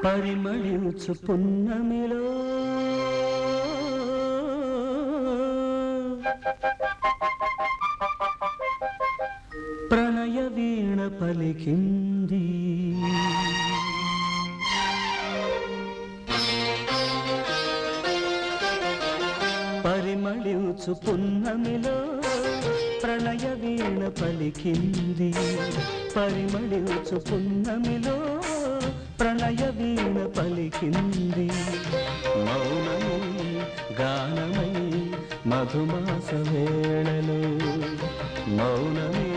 పరిమళించు పున్నమిలో ప్రణయ వీణ పలికింది పరిమళించు పున్నమిలో ప్రణయ వీణ పలికింది పరిమళించు పున్నమిలో ప్రణయ వీణ పలికింది మౌనమై గానమై మధుమాస వేళలో మౌనమే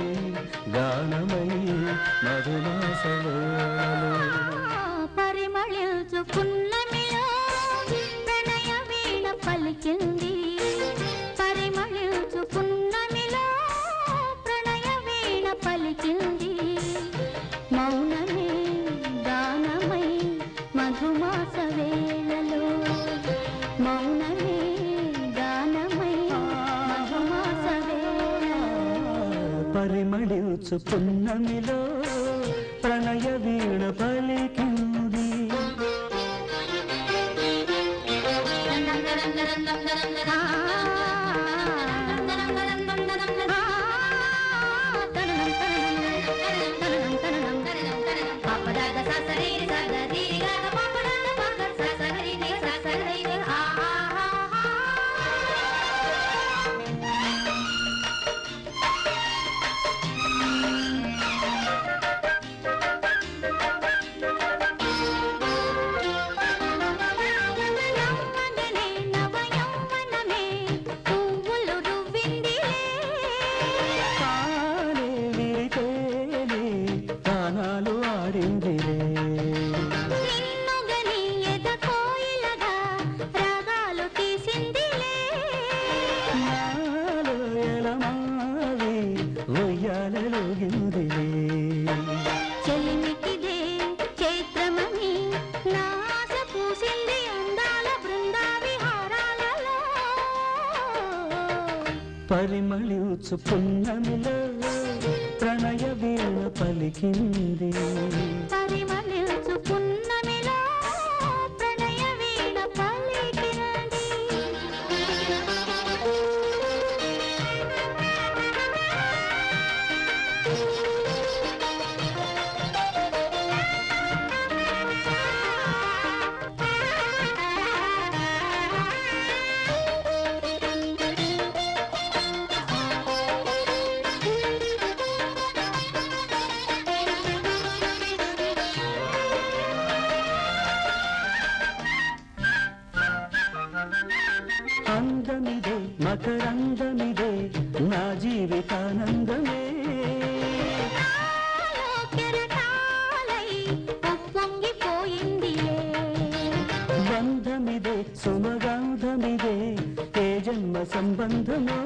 గానమై మధుమాస వేళలో పరిమళించు పున్నమిలో ప్రణయ వీణ పలికింది పరిమళించు పున్నమిలో ప్రణయ వీణ పలికింది మౌనమే గానమై మధుమాస వేళలో మౌనమే గానమై మధుమాస వేళలో పరిమళించు పున్నమిలో ప్రణయ వీణ పలికింది చెలిమికిదే చైత్రమని నాస పూసింది అందాల బృందా విహారాలలో పరిమళించు పున్నమిలో ప్రణయ వీణ పలికింది పరిమళించు పున్నమిలో ప్రణయ వీణ పలికింది అందమిదే మకరందమిదే నా జీవితానందమే బంధమిదే సుమగంధమిదే ఏ జన్మ సంబంధమో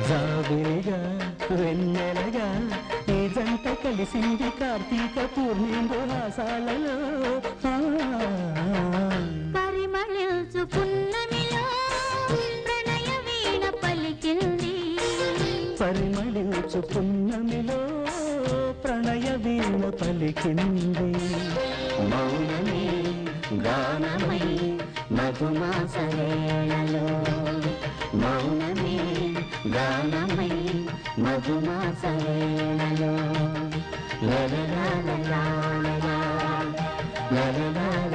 జాబిలిగా వెన్నెలగా ఈ జంట కలిసింది కార్తీక పూర్ణిమ హాసాలలో పరిమళించు పున్నమిలో ప్రణయ వీణ పలికింది పరిమళించు పున్నమిలో ప్రణయ వీణ పలికింది మౌనమే గానమై మధుమాస వేళలో మౌనమే గానమై మధుమాస వేళలో లలలా లలా లలా లలా